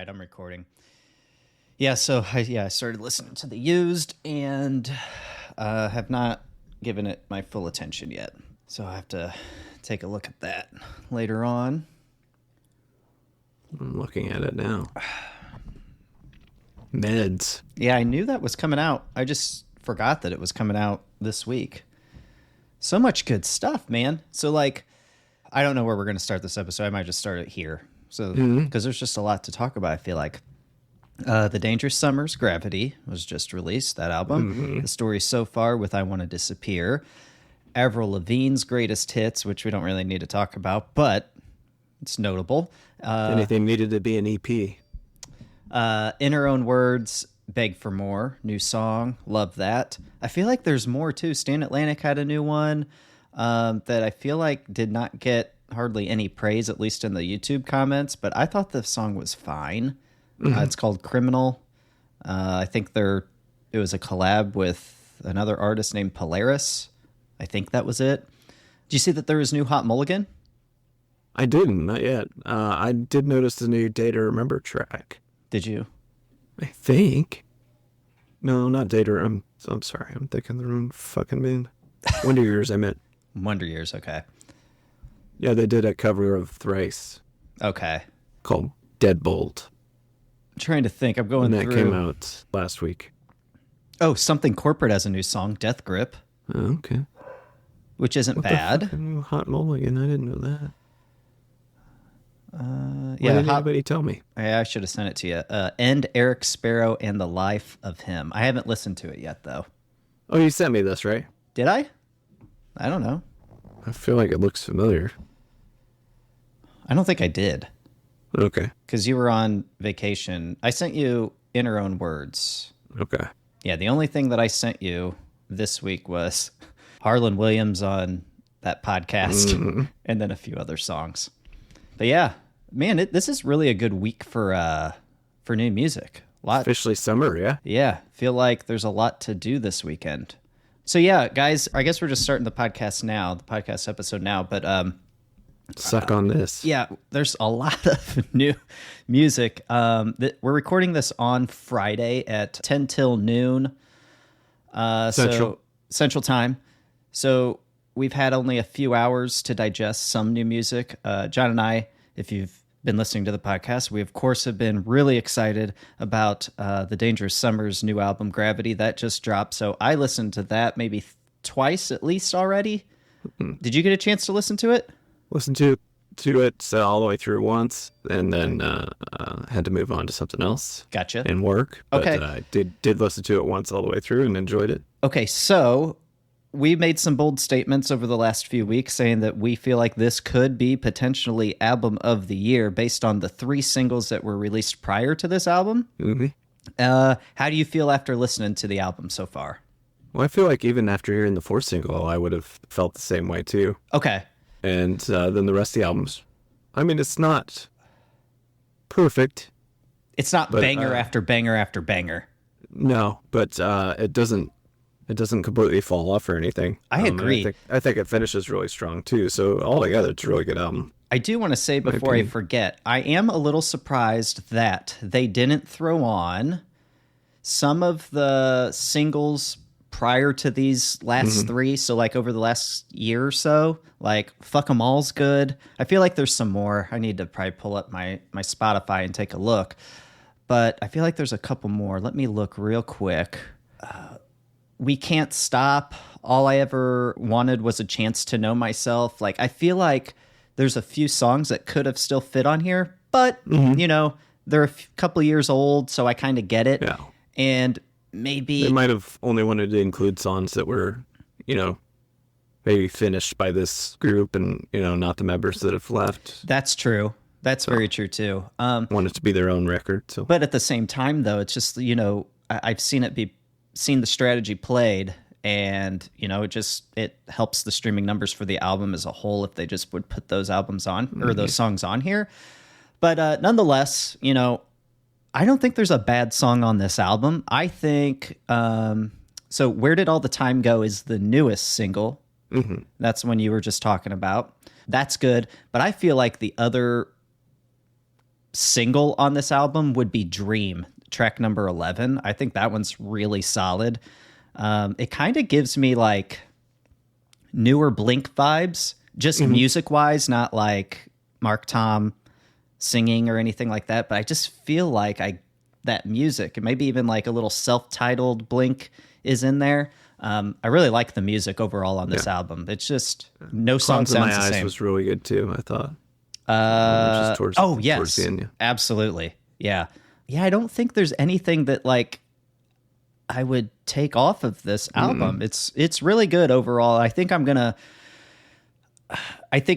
right, I'm recording. Yeah, so I started listening to The Used and have not given it my full attention yet. So I have to take a look at that later on. I'm looking at it now. Meds. Yeah, I knew that was coming out. I just forgot that it was coming out this week. So much good stuff, man. So, like, I don't know where we're going to start this episode. I might just start it here. So, because there's just a lot to talk about, I feel like. The Dangerous Summers, Gravity, was just released, that album. The story so far with I Want to Disappear. Avril Lavigne's Greatest Hits, which we don't really need to talk about, but it's notable. Anything needed to be an EP. In Her Own Words, Beg for More, new song. Love that. I feel like there's more, too. Stan Atlantic had a new one that I feel like did not get hardly any praise, at least in the YouTube comments, but I thought the song was fine. It's called Criminal. I think it was a collab with another artist named Polaris. I think that was it. Did you see that there was new Hot Mulligan? I didn't, not yet. I did notice the new Day to Remember track. Did you? I think. No, not Day to I'm sorry. I'm thinking the wrong fucking band. Wonder Years, I meant. Wonder Years, okay. Yeah, they did a cover of Thrice. Okay. Called Deadbolt. I'm trying to think. I'm going through. And that came out last week. Oh, Something Corporate has a new song, Death Grip. Oh, okay. Which isn't What bad. The fucking Hot Mulligan, I didn't know that. Why Yeah, didn't anybody tell me? I should have sent it to you. End Eric Sparrow and the Life of Him. I haven't listened to it yet, though. Oh, you sent me this, right? Did I? I don't know. I feel like it looks familiar. I don't think I did. Okay. Because you were on vacation. I sent you In Her Own Words. Okay. Yeah, the only thing that I sent you this week was Harlan Williams on that podcast and then a few other songs. But yeah, man, this is really a good week for new music. Officially summer, yeah? Yeah, feel like there's a lot to do this weekend. So yeah, guys, I guess we're just starting the podcast episode now, but suck on this. yeah, there's a lot of new music. We're recording this on Friday at 10 till noon Central Time. So we've had only a few hours to digest some new music. John and I, if you've been listening to the podcast, we of course have been really excited about the Dangerous Summers' new album, Gravity. That just dropped. So I listened to that maybe twice at least already. Did you get a chance to listen to it? Listened to it all the way through once, and then had to move on to something else. Gotcha. And work. But Okay. I did listen to it once all the way through and enjoyed it. Okay, so we made some bold statements over the last few weeks saying that we feel like this could be potentially album of the year based on the 3 singles that were released prior to this album. How do you feel after listening to the album so far? Well, I feel like even after hearing the 4th single, I would have felt the same way too. Okay. And then the rest of the albums. I mean, it's not perfect. It's not banger after banger after banger. No, but it doesn't completely fall off or anything. I agree. I think it finishes really strong too. So altogether, it's a really good album. I do want to say before I forget, I am a little surprised that they didn't throw on some of the singles prior to these last 3. So like over the last year or so, like Fuck 'Em All's good. I feel like there's some more. I need to probably pull up my Spotify and take a look. But I feel like there's a couple more. Let me look real quick. We Can't Stop. All I Ever Wanted Was a Chance to Know Myself. Like, I feel like there's a few songs that could have still fit on here, but, you know, they're a couple years old, so I kind of get it. Yeah. And maybe... They might have only wanted to include songs that were, you know, maybe finished by this group and, you know, not the members that have left. That's true. That's very true, too. Want it to be their own record. So. But at the same time, though, it's just, you know, I've seen the strategy played, and you know, it helps the streaming numbers for the album as a whole if they just would put those albums on or those songs on here. But nonetheless, you know, I don't think there's a bad song on this album. I think so Where Did All the Time Go is the newest single. That's one you were just talking about. That's good, but I feel like the other single on this album would be Dream, track number 11. I think that one's really solid. It kind of gives me like newer Blink vibes, just music wise, not like Mark Tom singing or anything like that. But I just feel like that music, and maybe even like a little self-titled Blink is in there. I really like the music overall on this album. It's just no song Clouds in sounds My the Eyes same. was really good too, I thought. Yes, towards the end, yeah. Absolutely. Yeah. Yeah, I don't think there's anything that like I would take off of this album. It's really good overall. I think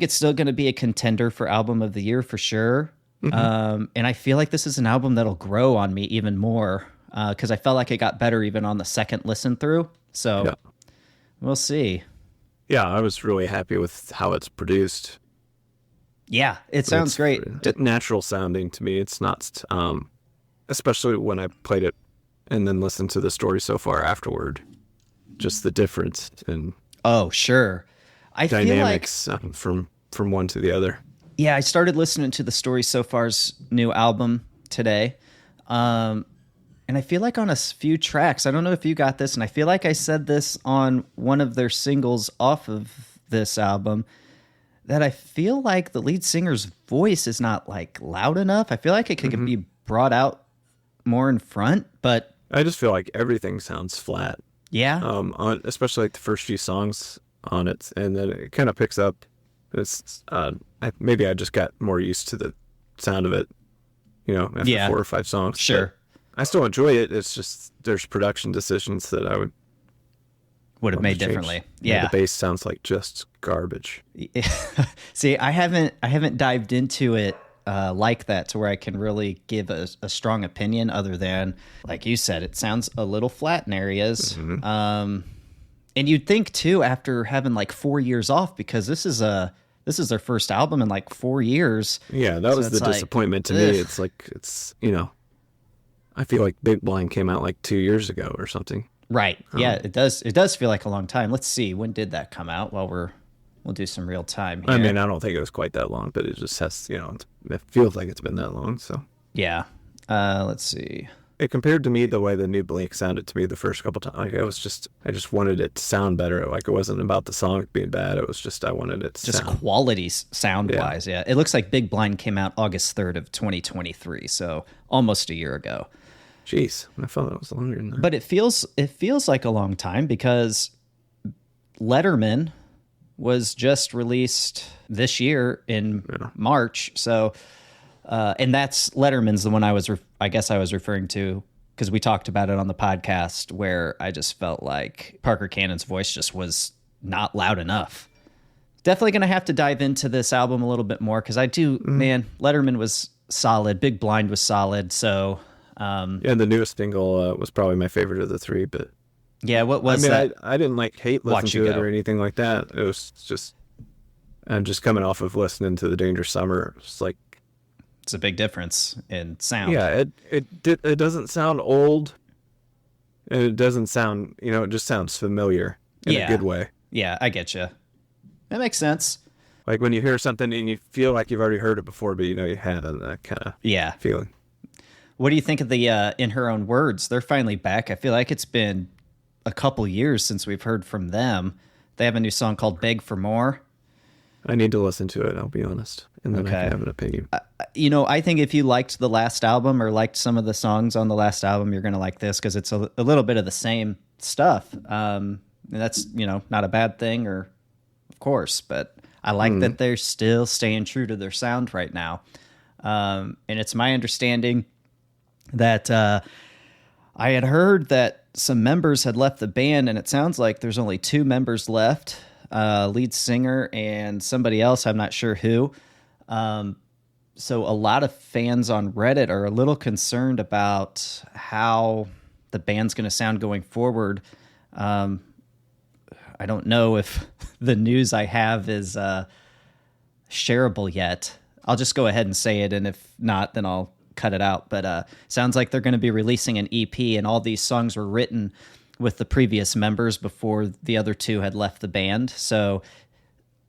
it's still gonna be a contender for album of the year for sure. And I feel like this is an album that'll grow on me even more because I felt like it got better even on the second listen through. So we'll see. Yeah, I was really happy with how it's produced. Yeah, it sounds great. Natural sounding to me. It's not, especially when I played it and then listened to the story so far afterward. Just the difference in sure. I dynamics feel like, from one to the other. Yeah, I started listening to the Story So Far's new album today. And I feel like on a few tracks, I don't know if you got this, and I feel like I said this on one of their singles off of this album, that I feel like the lead singer's voice is not like loud enough. I feel like it could be brought out more in front, but I just feel like everything sounds flat. Yeah. Especially like the first few songs on it, and then it kind of picks up. It's maybe I just got more used to the sound of it, after 4 or 5 songs. Sure. But I still enjoy it. It's just there's production decisions that I would have made differently. Yeah. The bass sounds like just garbage. See, I haven't dived into it like that to where I can really give a strong opinion other than, like you said, it sounds a little flat in areas. And you'd think too, after having like 4 years off, because this is their first album in like 4 years. Yeah, that was the disappointment to me. It's like, I feel like Big Blind came out like 2 years ago or something. Right. Yeah, it does feel like a long time. Let's see, when did that come out? Well, we'll do some real time here. I mean, I don't think it was quite that long, but it just has, it feels like it's been that long. So yeah. Let's see. It compared to me the way the new Blink sounded to me the first couple times. Like I just wanted it to sound better. Like it wasn't about the song being bad. It was just I wanted it to just sound. Quality sound wise. Yeah. It looks like Big Blind came out August 3rd of 2023, so almost a year ago. Jeez, I thought it was longer than that. But it feels like a long time because Letterman was just released this year in March. So, and that's Letterman's the one I guess I was referring to because we talked about it on the podcast where I just felt like Parker Cannon's voice just was not loud enough. Definitely going to have to dive into this album a little bit more because man, Letterman was solid. Big Blind was solid. So, and the newest single was probably my favorite of the three, but yeah, what was that? I didn't hate listen to it or anything like that. It was just, I'm just coming off of listening to The Dangerous Summer. It's like, it's a big difference in sound. Yeah, it doesn't sound old, and it doesn't sound, it just sounds familiar in a good way. Yeah, I get you. That makes sense. Like when you hear something and you feel like you've already heard it before, but you haven't, that kind of feeling. What do you think of the In Her Own Words? They're finally back. I feel like it's been a couple years since we've heard from them. They have a new song called Beg for More. I need to listen to it, I'll be honest, and then I can have an opinion. I think if you liked the last album or liked some of the songs on the last album, you're going to like this because it's a little bit of the same stuff. And that's, not a bad thing, of course, but I like that they're still staying true to their sound right now. And it's my understanding that I had heard that some members had left the band, and it sounds like there's only 2 members left, lead singer and somebody else, I'm not sure who. So a lot of fans on Reddit are a little concerned about how the band's going to sound going forward. I don't know if the news I have is shareable yet. I'll just go ahead and say it, and if not, then I'll cut it out. But sounds like they're going to be releasing an EP, and all these songs were written with the previous members before the other 2 had left the band. So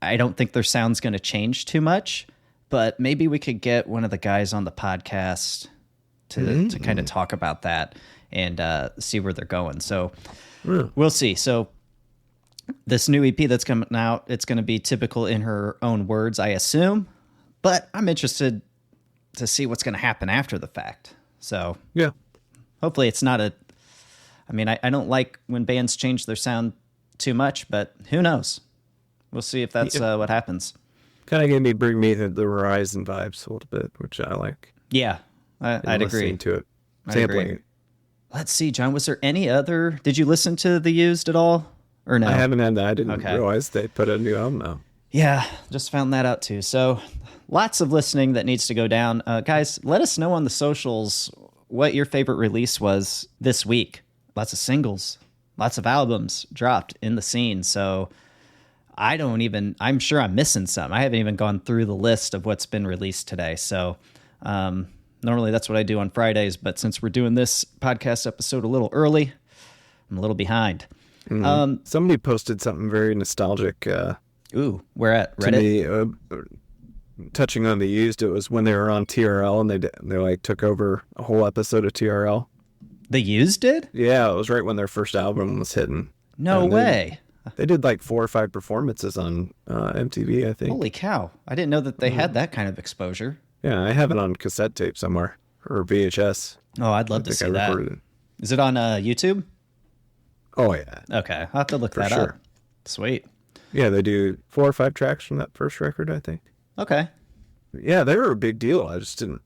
I don't think their sound's going to change too much, but maybe we could get one of the guys on the podcast to kind of talk about that and see where they're going. So we'll see. So this new EP that's coming out, it's going to be typical in her own words, I assume, but I'm interested to see what's going to happen after the fact. So yeah, hopefully it's not I mean, I don't like when bands change their sound too much, but who knows? We'll see if that's what happens. Kind of bring me the Horizon vibes a little bit, which I like. Yeah, I'd agree. To it, sampling it. Let's see, John. Was there any other? Did you listen to The Used at all, or no? I haven't had that. I didn't realize they put a new album out. Yeah, just found that out too. So, lots of listening that needs to go down. Guys, let us know on the socials what your favorite release was this week. Lots of singles, lots of albums dropped in the scene. So I'm sure I'm missing some. I haven't even gone through the list of what's been released today. So normally that's what I do on Fridays, but since we're doing this podcast episode a little early, I'm a little behind. Somebody posted something very nostalgic. Where at? Reddit? To me, touching on The Used, it was when they were on TRL and they like took over a whole episode of TRL. The Used did? Yeah, it was right when their first album was hitting. No way. They did like 4 or 5 performances on MTV, I think. Holy cow. I didn't know that they had that kind of exposure. Yeah, I have it on cassette tape somewhere, or VHS. Oh, I'd love to see that. Is it on YouTube? Oh, yeah. Okay, I'll have to look that up. Sweet. Yeah, they do 4 or 5 tracks from that first record, I think. Okay. Yeah, they were a big deal. I just didn't...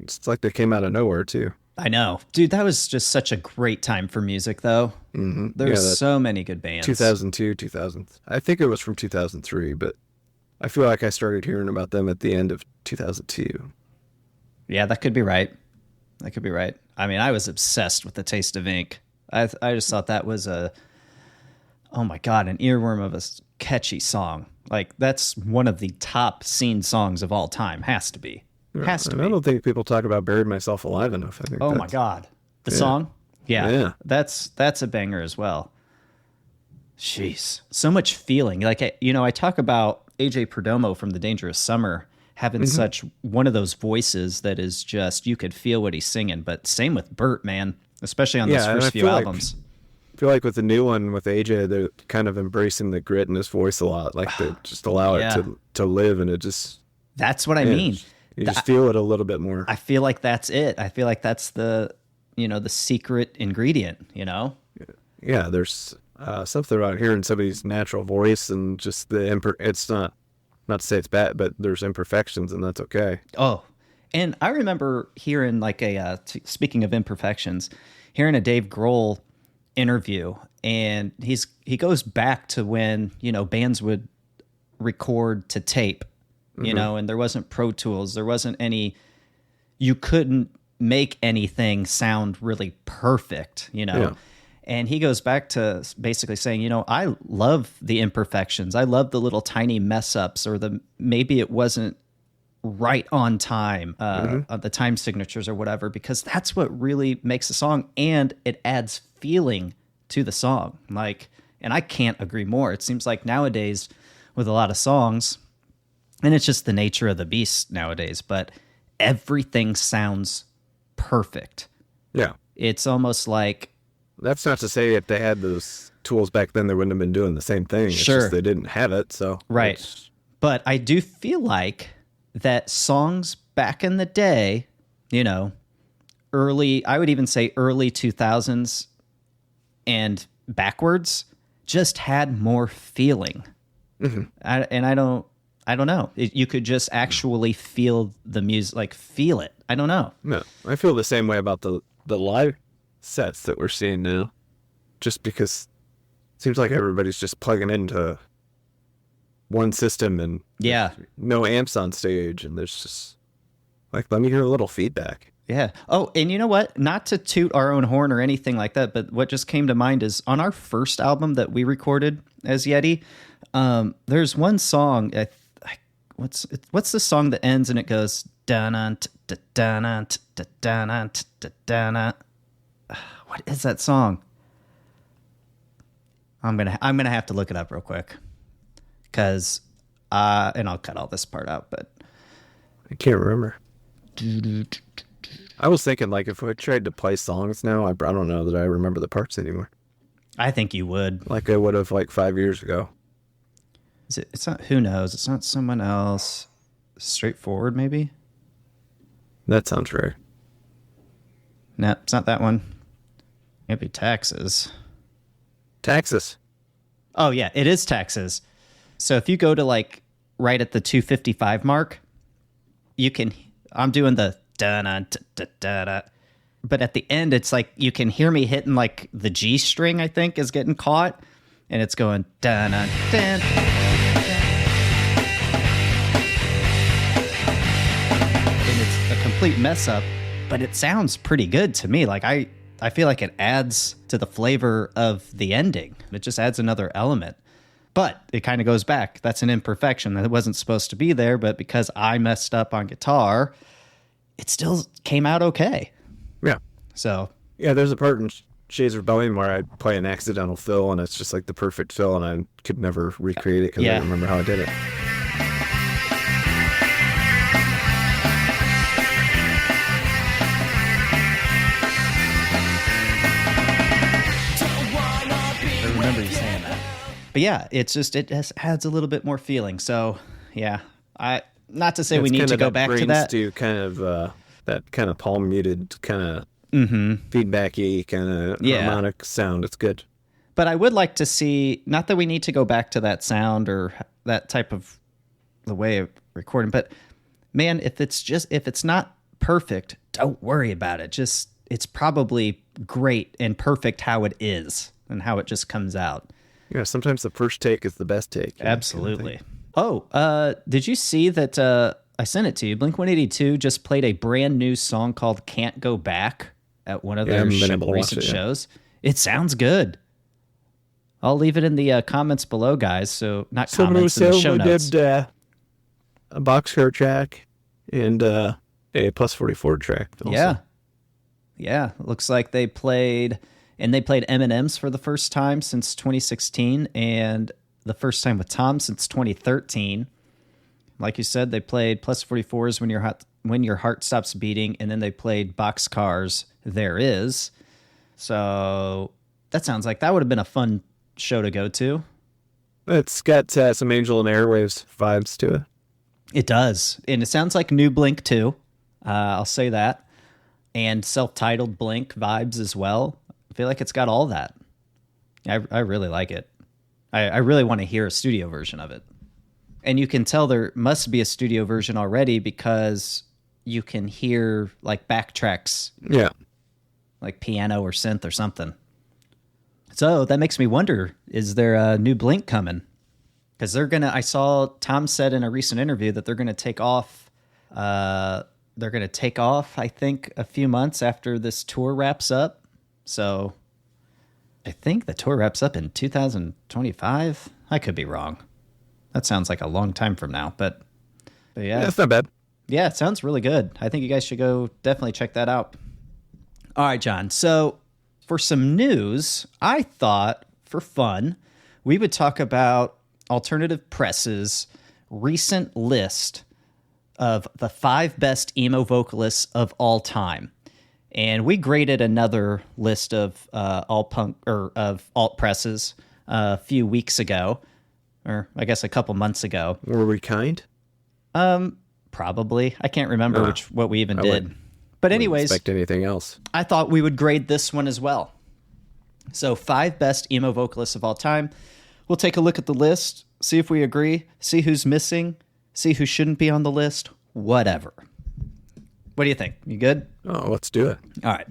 It's like they came out of nowhere, too. I know. Dude, that was just such a great time for music, though. Mm-hmm. There's so many good bands. 2002, 2000. I think it was from 2003, but I feel like I started hearing about them at the end of 2002. Yeah, that could be right. I mean, I was obsessed with The Taste of Ink. I just thought that was oh my God, an earworm of a catchy song. Like, that's one of the top scene songs of all time. Has to be. I don't think people talk about Buried Myself Alive enough. I think. Oh my God, the song. Yeah, that's a banger as well. Jeez, so much feeling. Like I talk about AJ Perdomo from The Dangerous Summer having such one of those voices that is just you could feel what he's singing. But same with Bert, man, especially on those first few albums. I feel like with the new one with AJ, they're kind of embracing the grit in his voice a lot. Like they just allow it to live, and it just. That's what I mean. You just feel it a little bit more. I feel like that's it. I feel like that's the secret ingredient, Yeah, there's something about hearing somebody's natural voice and just it's not to say it's bad, but there's imperfections and that's okay. Oh, and I remember hearing like speaking of imperfections, hearing a Dave Grohl interview, and he goes back to when, bands would record to tape. And there wasn't Pro Tools. There wasn't you couldn't make anything sound really perfect, Yeah. And he goes back to basically saying, I love the imperfections. I love the little tiny mess ups or maybe it wasn't right on time, the time signatures or whatever, because that's what really makes a song and it adds feeling to the song. And I can't agree more. It seems like nowadays with a lot of songs, and it's just the nature of the beast nowadays, but everything sounds perfect. Yeah. It's almost like... That's not to say if they had those tools back then, they wouldn't have been doing the same thing. It's just they didn't have it, so... Right. But I do feel like that songs back in the day, I would even say early 2000s and backwards, just had more feeling. Mm-hmm. I don't know. You could just actually feel the music, feel it. I don't know. No, I feel the same way about the live sets that we're seeing now. Just because it seems like everybody's just plugging into one system and no amps on stage, and there's just let me hear a little feedback. Yeah. Oh, and you know what? Not to toot our own horn or anything like that, but what just came to mind is on our first album that we recorded as Yeti, there's one song. What's the song that ends and it goes da-na, da-na, da-na, da-na. What is that song? I'm gonna have to look it up real quick, and I'll cut all this part out. But I can't remember. I was thinking, like, if I tried to play songs now, I don't know that I remember the parts anymore. I think you would. Like I would have, like, 5 years ago. It's not, who knows? It's not someone else. Straightforward, maybe? That sounds right. No, it's not that one. It'd be taxes. Taxes. Oh, yeah, it is taxes. So if you go to, like, right at the 255 mark, you can... I'm doing the da-da-da-da-da. But at the end, it's like you can hear me hitting, like, the G string, I think, is getting caught. And it's going da-da-da-da. And it's a complete mess up, but it sounds pretty good to me. Like, I feel like it adds to the flavor of the ending. It just adds another element. But it kind of goes back. That's an imperfection that wasn't supposed to be there, but because I messed up on guitar, it still came out okay. Yeah. So. Yeah, there's a part in Shades Rebellion where I play an accidental fill, and it's just like the perfect fill, and I could never recreate it because I don't remember how I did it. I remember you saying that. But yeah, it's just, it just adds a little bit more feeling. So yeah, not to say we need to go back to that. To kind of that kind of palm muted kind of feedbacky kind of harmonic sound. It's good. But I would like to see, not that we need to go back to that sound or that type of the way of recording, but man, if it's not perfect, don't worry about it. Just, it's probably great and perfect how it is and how it just comes out. Yeah, sometimes the first take is the best take. Absolutely. Did you see that I sent it to you? Blink-182 just played a brand new song called Can't Go Back at one of their recent shows. It sounds good. I'll leave it in the comments below, guys. So, not comments, in the show notes. We did a boxcar track and a plus 44 track. Also. Yeah. It looks like they played M&M's for the first time since 2016 and the first time with Tom since 2013. Like you said, they played plus 44s when your heart stops beating, and then they played Boxcars There Is. So that sounds like that would have been a fun show to go to. It's got some Angel and Airwaves vibes to it. It does. And it sounds like new Blink too. I'll say that. And self-titled Blink vibes as well. I feel like it's got all that. I really like it. I really want to hear a studio version of it. And you can tell there must be a studio version already because you can hear like backtracks. Yeah. Like piano or synth or something. So that makes me wonder, is there a new Blink coming? Because I saw Tom said in a recent interview that they're going to take off, I think, a few months after this tour wraps up. So I think the tour wraps up in 2025. I could be wrong. That sounds like a long time from now, but yeah. That's not bad. Yeah, it sounds really good. I think you guys should go definitely check that out. All right, John. So for some news, I thought for fun, we would talk about Alternative Press's recent list of the 5 best emo vocalists of all time. And we graded another list of of alt presses a few weeks ago, or I guess a couple months ago. Were we kind? Probably. I can't remember what we even did. But anyways, expect anything else. I thought we would grade this one as well. So 5 best emo vocalists of all time. We'll take a look at the list, see if we agree, see who's missing, see who shouldn't be on the list, whatever. What do you think? You good? Oh, let's do it. All right.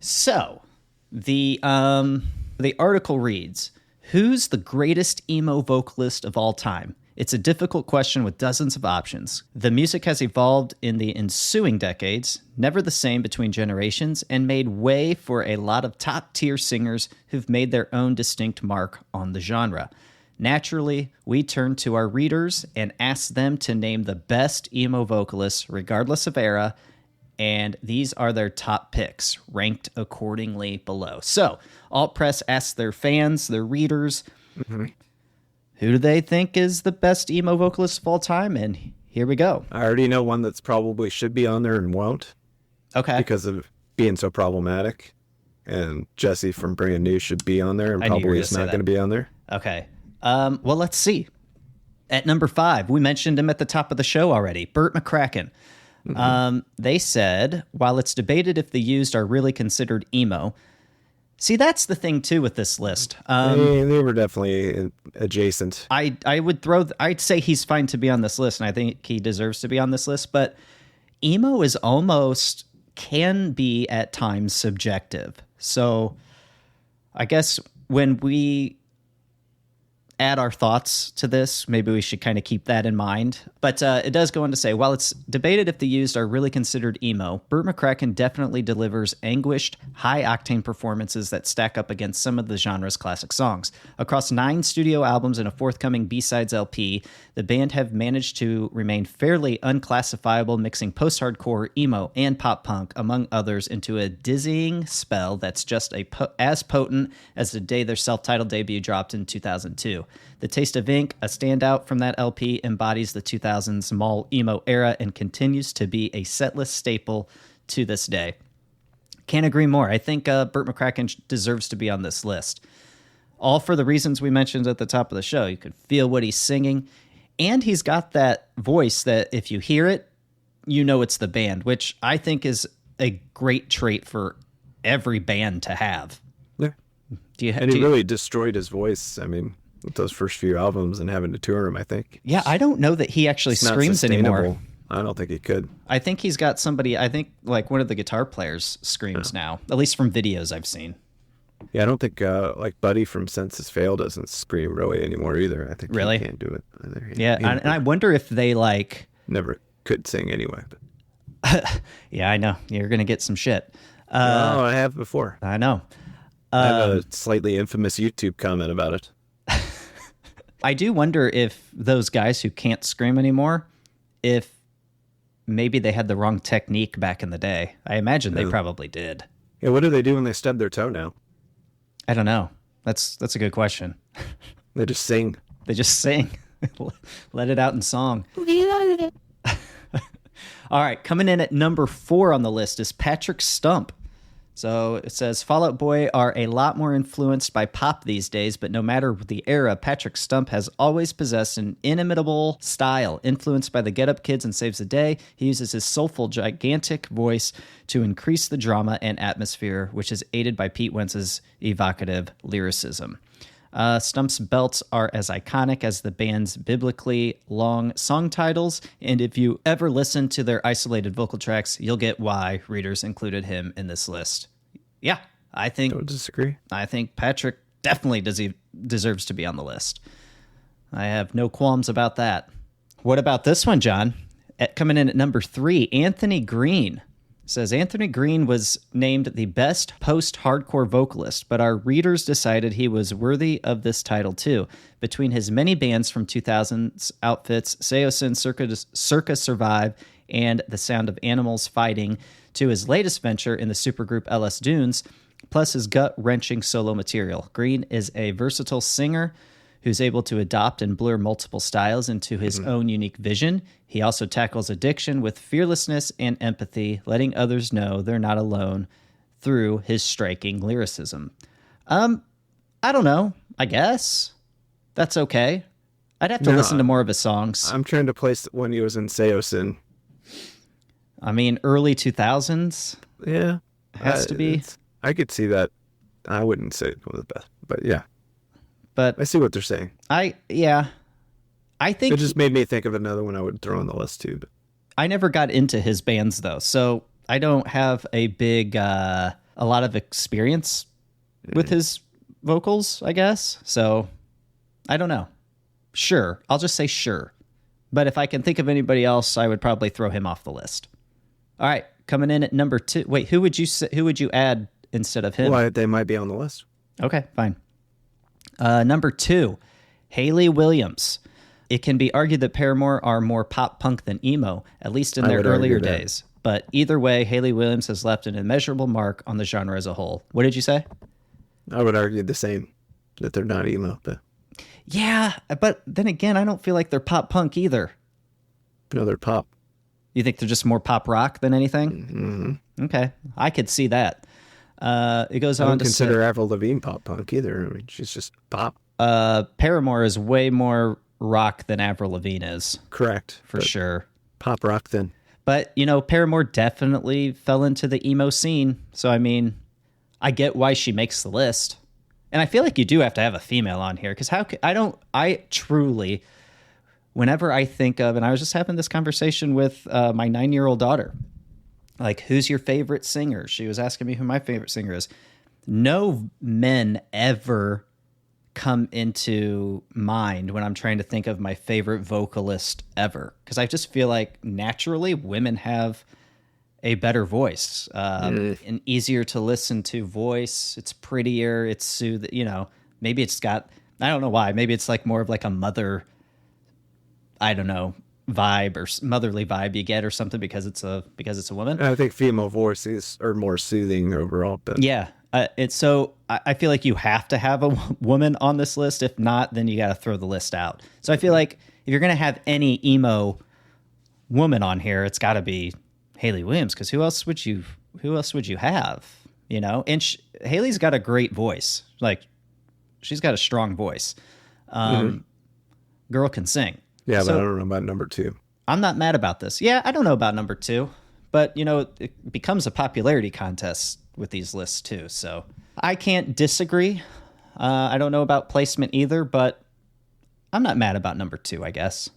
So the article reads, who's the greatest emo vocalist of all time? It's a difficult question with dozens of options. The music has evolved in the ensuing decades, never the same between generations, and made way for a lot of top-tier singers who've made their own distinct mark on the genre. Naturally, we turn to our readers and ask them to name the best emo vocalists, regardless of era, and these are their top picks, ranked accordingly below. So, Alt Press asks their fans, their readers, who do they think is the best emo vocalist of all time? And here we go. I already know one that's probably should be on there and won't. Okay. Because of being so problematic. And Jesse from Brand New should be on there and probably is not going to be on there. Okay. Well, let's see. At number 5, we mentioned him at the top of the show already, Burt McCracken. They said, while it's debated if the Used are really considered emo. See, that's the thing, too, with this list. They were definitely adjacent. I'd say he's fine to be on this list, and I think he deserves to be on this list, but emo is almost, can be at times subjective. So I guess when we add our thoughts to this, maybe we should kind of keep that in mind. But it does go on to say, while it's debated if the Used are really considered emo, Burt McCracken definitely delivers anguished, high-octane performances that stack up against some of the genre's classic songs. Across 9 studio albums and a forthcoming B-Sides LP, the band have managed to remain fairly unclassifiable, mixing post-hardcore, emo, and pop-punk, among others, into a dizzying spell that's just as potent as the day their self-titled debut dropped in 2002. The Taste of Ink, a standout from that LP, embodies the 2000s mall emo era and continues to be a setlist staple to this day. Can't agree more. I think Burt McCracken deserves to be on this list. All for the reasons we mentioned at the top of the show. You could feel what he's singing, and he's got that voice that if you hear it, you know it's the band, which I think is a great trait for every band to have. Yeah. He really destroyed his voice. I mean, with those first few albums and having to tour him, I think. Yeah, I don't know that he actually screams anymore. I don't think he could. I think he's got somebody, I think like one of the guitar players screams now, at least from videos I've seen. Yeah, I don't think like Buddy from Senses Fail doesn't scream really anymore either. I think really? He can't do it either. And I wonder if they like... Never could sing anyway. But. Yeah, I know. You're going to get some shit. I have before. I know. I have a slightly infamous YouTube comment about it. I do wonder if those guys who can't scream anymore, if maybe they had the wrong technique back in the day. I imagine they probably did. Yeah, what do they do when they stub their toe now? I don't know. That's a good question. They just sing. They just sing. Let it out in song. All right, coming in at number 4 on the list is Patrick Stump. So it says, Fall Out Boy are a lot more influenced by pop these days, but no matter the era, Patrick Stump has always possessed an inimitable style. Influenced by the Get Up Kids and Saves the Day, he uses his soulful, gigantic voice to increase the drama and atmosphere, which is aided by Pete Wentz's evocative lyricism. Stump's belts are as iconic as the band's biblically long song titles, and if you ever listen to their isolated vocal tracks, you'll get why readers included him in this list. Yeah, Don't disagree. I think Patrick definitely deserves to be on the list. I have no qualms about that. What about this one, John? Coming in at number 3, Anthony Green. Says Anthony Green was named the best post-hardcore vocalist, but our readers decided he was worthy of this title too. Between his many bands from 2000s outfits, Seosin, Circa Survive, and The Sound of Animals Fighting, to his latest venture in the supergroup LS Dunes, plus his gut-wrenching solo material, Green is a versatile singer who's able to adopt and blur multiple styles into his own unique vision. He also tackles addiction with fearlessness and empathy, letting others know they're not alone through his striking lyricism. I don't know. I guess that's okay. I'd have to listen to more of his songs. I'm trying to place when he was in Seosin. I mean, early 2000s? Yeah. Has to be. I could see that. I wouldn't say one of the best, but yeah. But I see what they're saying. I think it just made me think of another one I would throw on the list too. But I never got into his bands though, so I don't have a lot of experience with his vocals, I guess. So I don't know. Sure, I'll just say sure. But if I can think of anybody else, I would probably throw him off the list. All right, coming in at number 2. Wait, who would you add instead of him? Well, they might be on the list. Okay, fine. Number 2, Hayley Williams. It can be argued that Paramore are more pop-punk than emo, at least in their earlier days. But either way, Hayley Williams has left an immeasurable mark on the genre as a whole. What did you say? I would argue the same, that they're not emo. But yeah, but then again, I don't feel like they're pop-punk either. another pop. You think they're just more pop rock than anything? Mm-hmm. Okay, I could see that. It goes I on don't to consider say, Avril Lavigne pop punk either. I mean, she's just pop. Paramore is way more rock than Avril Lavigne is. Correct. For sure. Pop rock then. But, you know, Paramore definitely fell into the emo scene. So, I mean, I get why she makes the list. And I feel like you do have to have a female on here. Because I truly, whenever I think of, and I was just having this conversation with my 9-year-old daughter, like, who's your favorite singer? She was asking me who my favorite singer is. No men ever come into mind when I'm trying to think of my favorite vocalist ever, because I just feel like naturally women have a better voice, an easier to listen to voice. It's prettier, it's soothing, you know. Maybe it's got, I don't know why, maybe it's like more of like a mother, I don't know, vibe or motherly vibe you get or something because it's a woman. I think female voices are more soothing overall, but yeah. It's so I feel like you have to have a woman on this list. If not, then you got to throw the list out. So I feel like if you're going to have any emo woman on here, it's got to be Hayley Williams, because who else would you have? You know, and Hayley's got a great voice. Like, she's got a strong voice. Girl can sing. Yeah, but I don't know about number 2. I'm not mad about this. Yeah, I don't know about number 2, but you know, it becomes a popularity contest with these lists too, so I can't disagree. I don't know about placement either, but I'm not mad about number 2, I guess.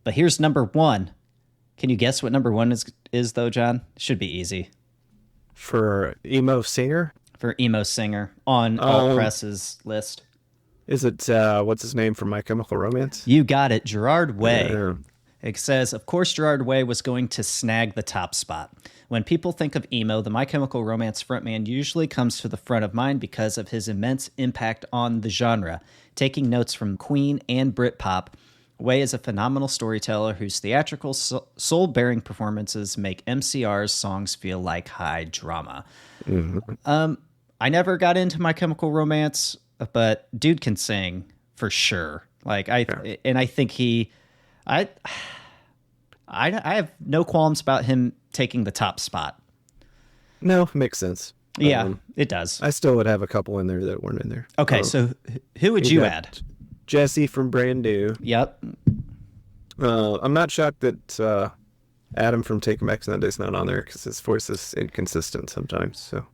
But here's number 1. Can you guess what number 1 is though, John? Should be easy. For emo singer? For emo singer on Alt Press's list. Is it, what's his name from My Chemical Romance? You got it, Gerard Way. Yeah. It says, of course, Gerard Way was going to snag the top spot. When people think of emo, the My Chemical Romance frontman usually comes to the front of mind because of his immense impact on the genre. Taking notes from Queen and Britpop, Way is a phenomenal storyteller whose theatrical, soul-bearing performances make MCR's songs feel like high drama. Mm-hmm. I never got into My Chemical Romance, but dude can sing for sure. Like I think I have no qualms about him taking the top spot. No, makes sense. Yeah, it does. I still would have a couple in there that weren't in there. Okay, so who would you add? Jesse from Brand New. Yep. I'm not shocked that Adam from Taking Back Sunday's not on there because his voice is inconsistent sometimes. So.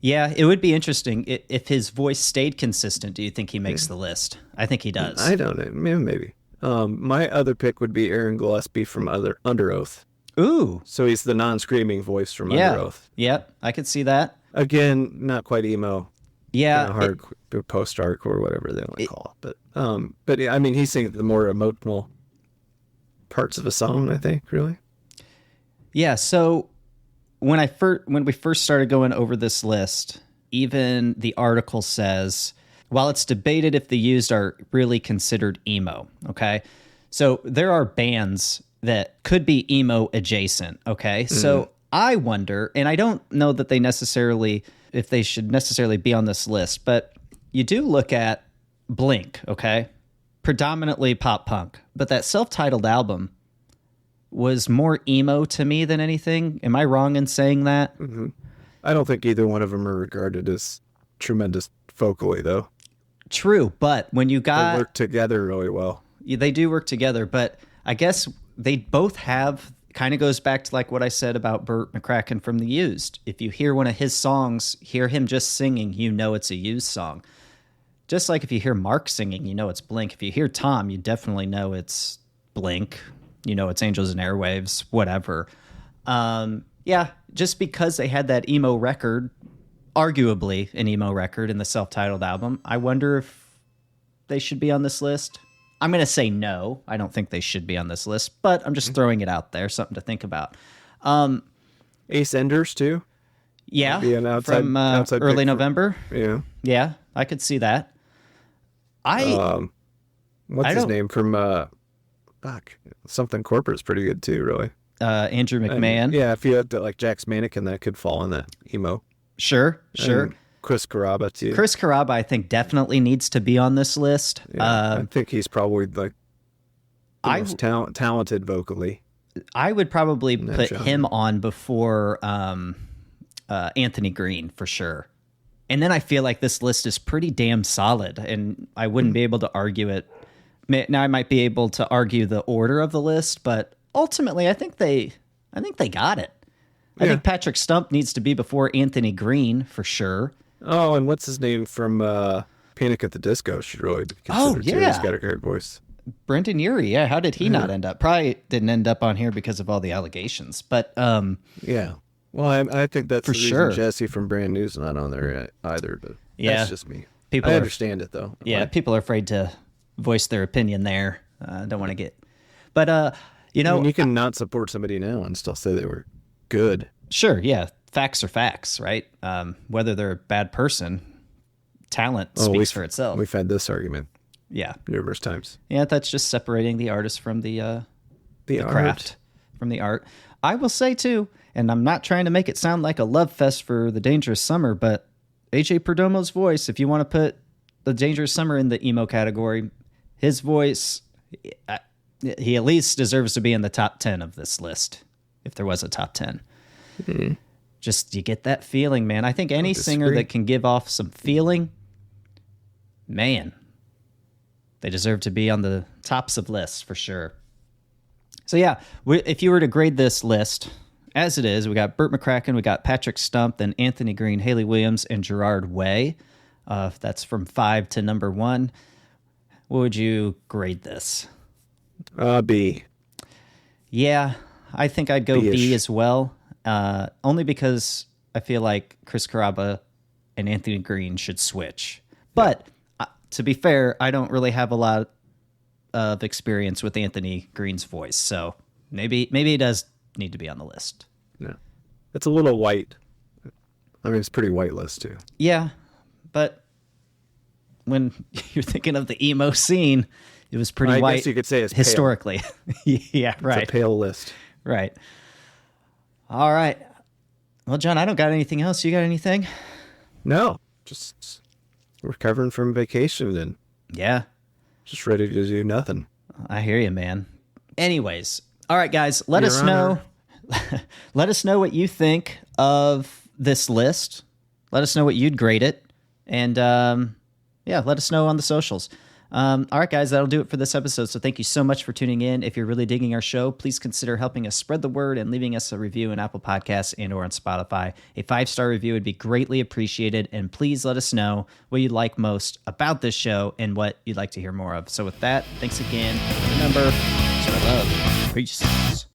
Yeah, it would be interesting if his voice stayed consistent. Do you think he makes the list? I think he does. I don't know. Maybe. My other pick would be Aaron Gillespie from Under Oath. Ooh. So he's the non-screaming voice from Under Oath. Yep, I could see that. Again, not quite emo. Yeah. Hard, post-hardcore, whatever they want to call it. But yeah, I mean, he sings the more emotional parts of a song, I think, really. Yeah, so when we first started going over this list, even the article says, while it's debated if the Used are really considered emo, okay? So there are bands that could be emo adjacent, okay? Mm-hmm. So I wonder, and I don't know that if they should necessarily be on this list, but you do look at Blink, okay? Predominantly pop punk, but that self-titled album was more emo to me than anything. Am I wrong in saying that? Mm-hmm. I don't think either one of them are regarded as tremendous vocally, though. True, but when you got... They work together really well. They do work together, but I guess they both have... Kind of goes back to like what I said about Burt McCracken from The Used. If you hear one of his songs, hear him just singing, you know it's a Used song. Just like if you hear Mark singing, you know it's Blink. If you hear Tom, you definitely know it's Blink. You know it's Angels and Airwaves, whatever. Yeah, just because they had that emo record, arguably an emo record in the self-titled album, I wonder if they should be on this list. I'm going to say no. I don't think they should be on this list, but I'm just throwing it out there, something to think about. Ace Enders, too? Yeah, from early November. Yeah, I could see that. What's his name from something Corporate's pretty good, too, really. Andrew McMahon. Yeah, if you had like Jack's Mannequin, that could fall in that emo. Sure. And Chris Carrabba, too. Chris Carrabba, I think, definitely needs to be on this list. Yeah, I think he's probably like most talented vocally. I would probably put him on before Anthony Green for sure. And then I feel like this list is pretty damn solid, and I wouldn't be able to argue it. Now I might be able to argue the order of the list, but ultimately I think they got it. I think Patrick Stump needs to be before Anthony Green for sure. Oh, and what's his name from Panic at the Disco should really be considered too. He's got a great voice. Brendan Urie, yeah. How did he not end up? Probably didn't end up on here because of all the allegations. But yeah. Well, I think that's for sure. Jesse from Brand New's not on there either. But that's just me. I understand it though. Yeah, people are afraid to voice their opinion there. Don't want to get. But you can not support somebody now and still say they were good. Sure. Yeah. Facts are facts, right? Whether they're a bad person, talent speaks for itself. We've had this argument. Yeah. Numerous times. Yeah, that's just separating the artist from the craft, from the art. I will say too, and I'm not trying to make it sound like a love fest for The Dangerous Summer, but AJ Perdomo's voice, if you want to put The Dangerous Summer in the emo category, his voice, he at least deserves to be in the top 10 of this list, if there was a top 10. Mm-hmm. Just, you get that feeling, man. I think any singer that can give off some feeling, man, they deserve to be on the tops of lists for sure. So yeah, if you were to grade this list as it is, we got Burt McCracken, we got Patrick Stump, then Anthony Green, Haley Williams, and Gerard Way. That's from 5 to number 1. What would you grade this? B. Yeah, I think I'd go B-ish. B as well. Only because I feel like Chris Carrabba and Anthony Green should switch. But to be fair, I don't really have a lot of experience with Anthony Green's voice, so maybe he does need to be on the list. No, it's a little white. I mean, it's a pretty white list too. Yeah, but when you're thinking of the emo scene, it was pretty white. I guess you could say it's historically. Yeah, right. It's a pale list. Right. All right. Well, John, I don't got anything else. You got anything? No, just recovering from vacation and just ready to do nothing. I hear you, man. Anyways, all right, guys, let us know. Let us know what you think of this list. Let us know what you'd grade it, and let us know on the socials. All right, guys, that'll do it for this episode. So thank you so much for tuning in. If you're really digging our show, please consider helping us spread the word and leaving us a review in Apple Podcasts and or on Spotify. A 5-star review would be greatly appreciated. And please let us know what you like most about this show and what you'd like to hear more of. So with that, thanks again. Remember, spread love. Peace.